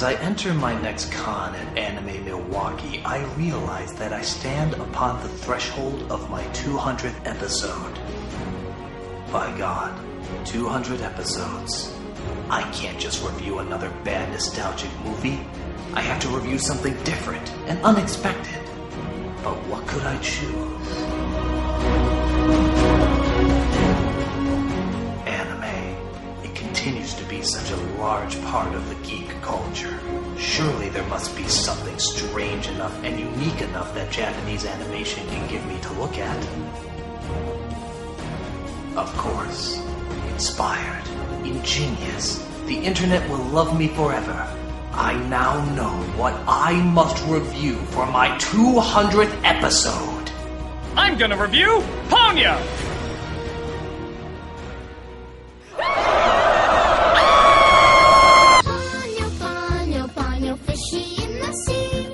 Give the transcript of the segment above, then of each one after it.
As I enter my next con at Anime Milwaukee, I realize that I stand upon the threshold of my 200th episode. By God, 200 episodes. I can't just review another bad nostalgic movie. I have to review something different and unexpected. But what could I choose? Anime. It continues to be such a large part of the geek culture. Surely there must be something strange enough and unique enough that Japanese animation can give me to look at. Of course. Inspired. Ingenious. The internet will love me forever. I now know what I must review for my 200th episode. I'm gonna review Ponyo! Ponyo, Ponyo, Ponyo, fishy in the sea.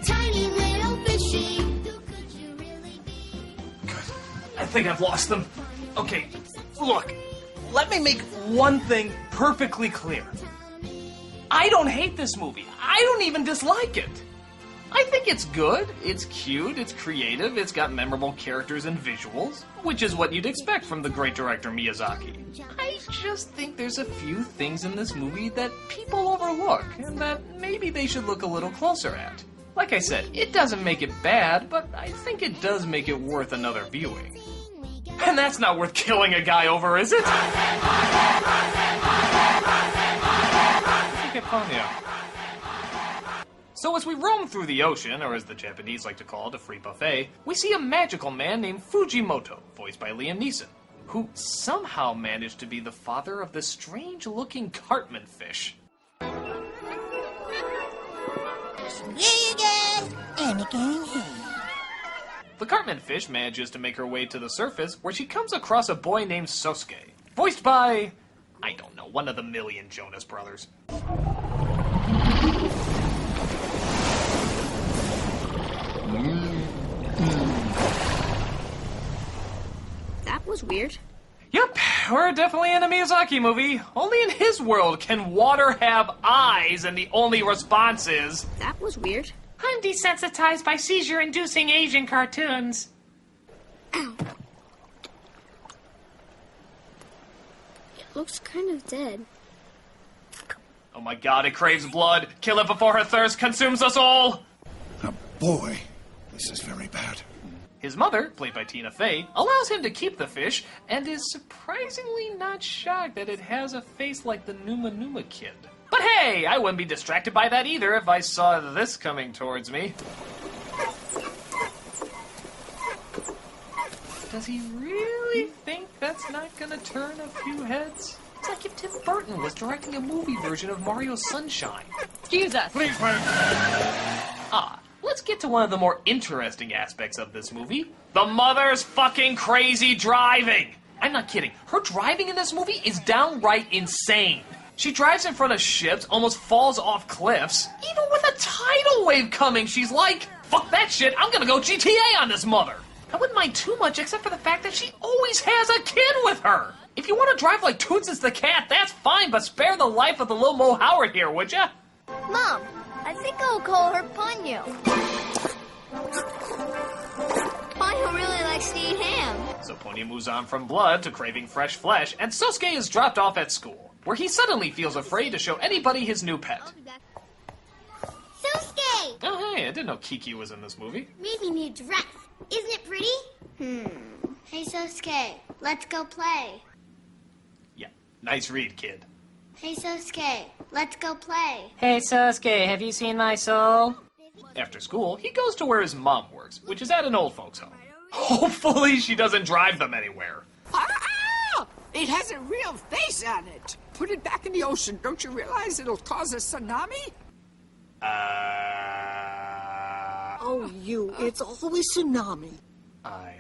Tiny little fishy, who could you really be? Good. I think I've lost them. Okay, look. Let me make one thing perfectly clear. I don't hate this movie. I don't even dislike it. I think it's good, it's cute, it's creative, it's got memorable characters and visuals, which is what you'd expect from the great director Miyazaki. I just think there's a few things in this movie that people overlook, and that maybe they should look a little closer at. Like I said, it doesn't make it bad, but I think it does make it worth another viewing. And that's not worth killing a guy over, is it? Look at Ponyo. So as we roam through the ocean, or as the Japanese like to call it, a free buffet, we see a magical man named Fujimoto, voiced by Liam Neeson, who somehow managed to be the father of this strange-looking Cartman fish. The Cartman fish manages to make her way to the surface, where she comes across a boy named Sosuke, voiced by, I don't know, one of the million Jonas Brothers. That was weird. Yep, we're definitely in a Miyazaki movie. Only in his world can water have eyes, and the only response is... That was weird. I'm desensitized by seizure-inducing Asian cartoons. Ow. It looks kind of dead. Oh my god, it craves blood. Kill it before her thirst consumes us all. Oh boy, this is very bad. His mother, played by Tina Fey, allows him to keep the fish and is surprisingly not shocked that it has a face like the Numa Numa Kid. But hey, I wouldn't be distracted by that either if I saw this coming towards me. Does he really think that's not gonna turn a few heads? It's like if Tim Burton was directing a movie version of Mario Sunshine. Excuse us. Please wait. Let's get to one of the more interesting aspects of this movie. The mother's fucking crazy driving! I'm not kidding. Her driving in this movie is downright insane. She drives in front of ships, almost falls off cliffs. Even with a tidal wave coming, she's like, fuck that shit, I'm gonna go GTA on this mother. I wouldn't mind too much except for the fact that she always has a kid with her. If you want to drive like Toots's the cat, that's fine, but spare the life of the little Mo Howard here, would ya? Mom, I think I'll call her Ponyo. Ponyo really likes to eat ham. So Ponyo moves on from blood to craving fresh flesh, and Sosuke is dropped off at school, where he suddenly feels afraid to show anybody his new pet. Sosuke! Oh hey, I didn't know Kiki was in this movie. Made me new dress. Isn't it pretty? Hey Sosuke, let's go play. Yeah, nice read, kid. Hey Sosuke, let's go play. Hey Sosuke, have you seen my soul? After school, he goes to where his mom works, which is at an old folks' home. Hopefully she doesn't drive them anywhere. Ah! It has a real face on it. Put it back in the ocean. Don't you realize it'll cause a tsunami? Oh, it's always tsunami. I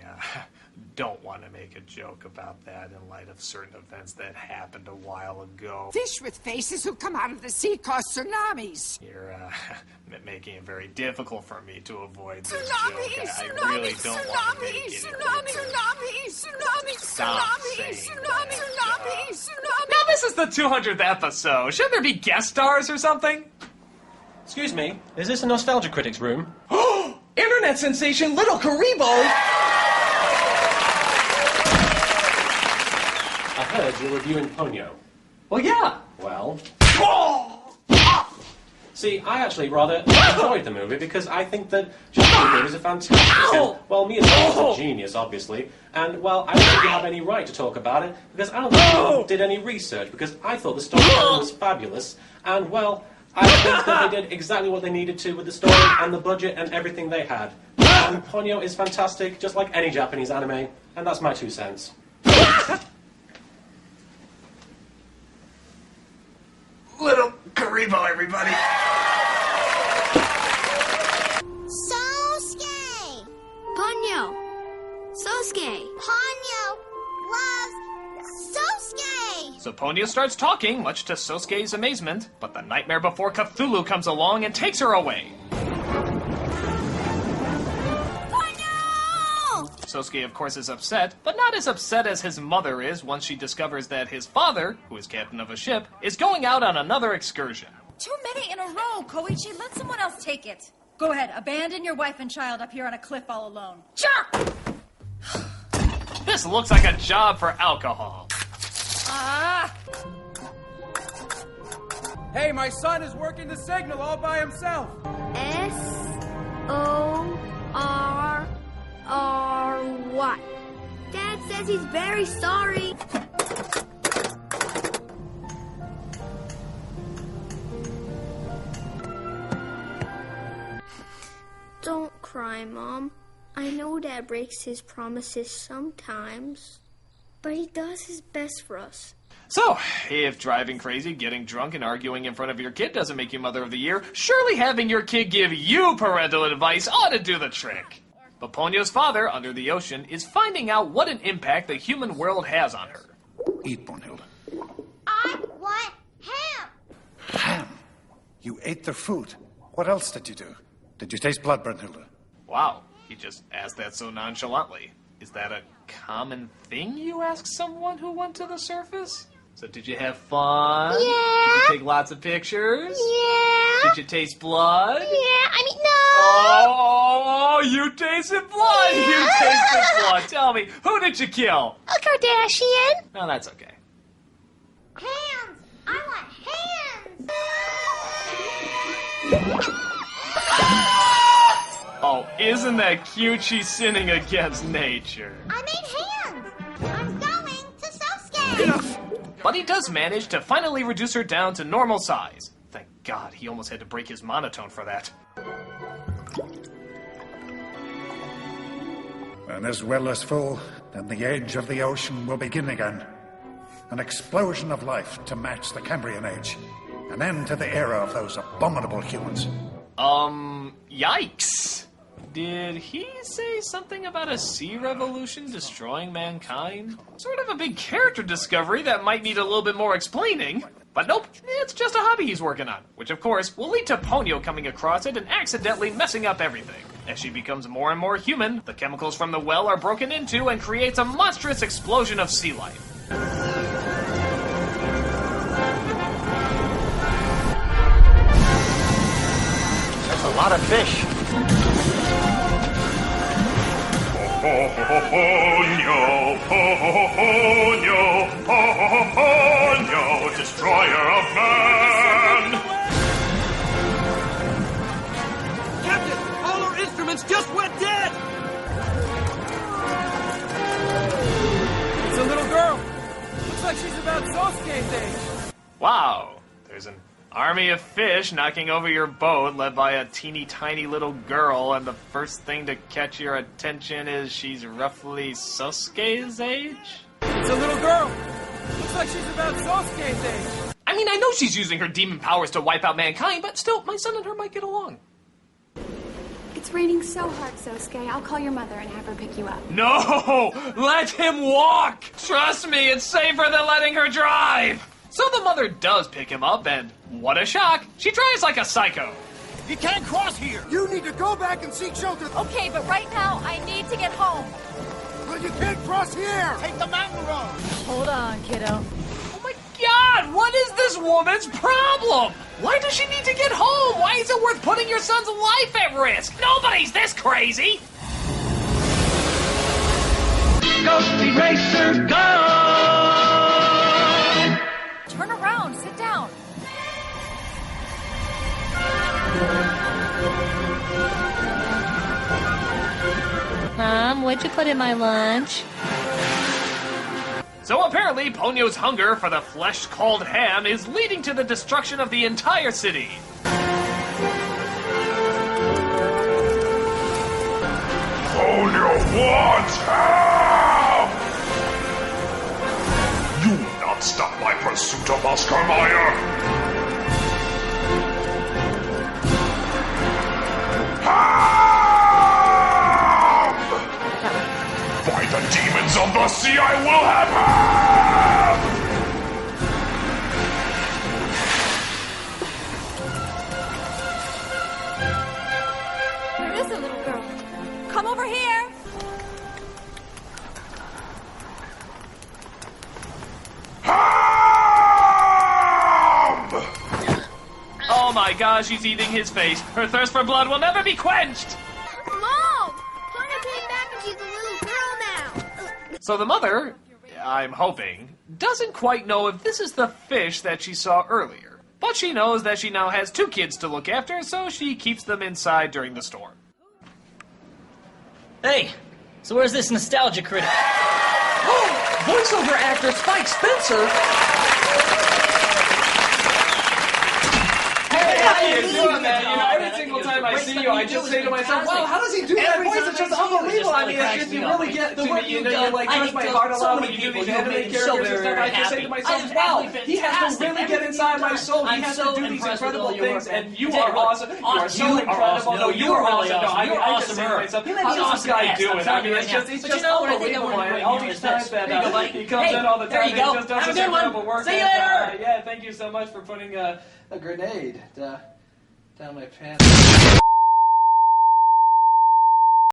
don't want to make a joke about that in light of certain events that happened a while ago. Fish with faces who come out of the sea cause tsunamis. You're making it very difficult for me to avoid this Tsunami, joke. tsunami, I really don't want to tsunami, make it tsunami, tsunami, tsunami, Stop tsunami, saying tsunami, that. tsunami, tsunami. Now this is the 200th episode. Shouldn't there be guest stars or something? Excuse me, is this a Nostalgia Critic's room? Internet sensation Little Karibo! I heard you're reviewing Ponyo. Well, yeah. Well... See, I actually rather enjoyed the movie because I think that Justin Bieber is a fantastic and, well, Mia is a genius, obviously, and, well, I don't think you have any right to talk about it because I don't think you did any research because I thought the storytelling was fabulous, and, well, I think that they did exactly what they needed to with the story and the budget and everything they had. And Ponyo is fantastic, just like any Japanese anime, and that's my 2 cents. Little Karibo, everybody. Sosuke! Ponyo! Sosuke! Ponyo loves Sosuke! So Ponyo starts talking, much to Sosuke's amazement, but the nightmare before Cthulhu comes along and takes her away. Sosuke, of course, is upset, but not as upset as his mother is once she discovers that his father, who is captain of a ship, is going out on another excursion. Too many in a row, Koichi. Let someone else take it. Go ahead. Abandon your wife and child up here on a cliff all alone. Sure! This looks like a job for alcohol. Hey, my son is working the signal all by himself. S-O-R-R-Y. Dad says he's very sorry. Don't cry, Mom. I know Dad breaks his promises sometimes, but he does his best for us. So, if driving crazy, getting drunk, and arguing in front of your kid doesn't make you Mother of the Year, surely having your kid give you parental advice ought to do the trick. But Ponyo's father, under the ocean, is finding out what an impact the human world has on her. Eat, Brunhilde. I want ham! Ham? You ate their food. What else did you do? Did you taste blood, Brunhilde? Wow, he just asked that so nonchalantly. Is that a common thing you ask someone who went to the surface? So did you have fun? Yeah. Did you take lots of pictures? Yeah. Did you taste blood? Yeah, I mean, no! Oh, you tasted blood! Yeah. You tasted blood! Tell me, who did you kill? A Kardashian? No, that's okay. Hands! I want hands! Oh, isn't that cute? She's sinning against nature. I made hands! I'm going to Sosuke! But he does manage to finally reduce her down to normal size. Thank God, he almost had to break his monotone for that. When this well is full, then the age of the ocean will begin again. An explosion of life to match the Cambrian age. An end to the era of those abominable humans. Yikes. Did he say something about a sea revolution destroying mankind? Sort of a big character discovery that might need a little bit more explaining. But nope, it's just a hobby he's working on, which of course will lead to Ponyo coming across it and accidentally messing up everything. As she becomes more and more human, the chemicals from the well are broken into and creates a monstrous explosion of sea life. That's a lot of fish. Ponyo, Ponyo, Ponyo, destroyer of man! Captain, all our instruments just went dead! It's a little girl. Looks like she's about Sosuke's age. Wow, there's an army of fish knocking over your boat led by a teeny tiny little girl, and the first thing to catch your attention is she's roughly Sosuke's age? It's a little girl. Looks like she's about Sosuke's age. I mean, I know she's using her demon powers to wipe out mankind, but still, my son and her might get along. It's raining so hard, Sosuke. I'll call your mother and have her pick you up. No! Let him walk! Trust me, it's safer than letting her drive! So the mother does pick him up, and what a shock, she drives like a psycho. You can't cross here! You need to go back and seek shelter! Okay, but right now, I need to get home. Well, you can't cross here! Take the mountain road! Hold on, kiddo. Oh my God! God, what is this woman's problem? Why does she need to get home? Why is it worth putting your son's life at risk? Nobody's this crazy. Go, Speed Racer, go! Turn around, sit down. Mom, what'd you put in my lunch? So apparently, Ponyo's hunger for the flesh called ham is leading to the destruction of the entire city. Ponyo wants ham! You will not stop my pursuit of Oscar Mayer! Ham! By the demons of the sea, I will have ham! Where is the little girl? Come over here. Oh my gosh, she's eating his face. Her thirst for blood will never be quenched. Mom! Ponyo came back and she's a little girl now. So the mother, I'm hoping, doesn't quite know if this is the fish that she saw earlier. But she knows that she now has 2 kids to look after, so she keeps them inside during the storm. Hey, so where's this Nostalgia Critic? Oh, voiceover actor Spike Spencer. How you doing, man? You know, every single time I see you, I just say to myself, wow, how does he do that voice? It's just unbelievable. I mean, it's just, you really get to me, you know, you like touch my heart a lot when you do these anime characters and stuff. I just say to myself, wow, he has to really get inside my soul. He has to do these incredible things, and you are awesome. You are so incredible. No, you are awesome. No, I just say to myself, how does this guy do it? I mean, it's just unbelievable. And all these times that he comes in all the time, he just does such incredible work. See you later. Yeah, thank you so much for putting a grenade down my pants.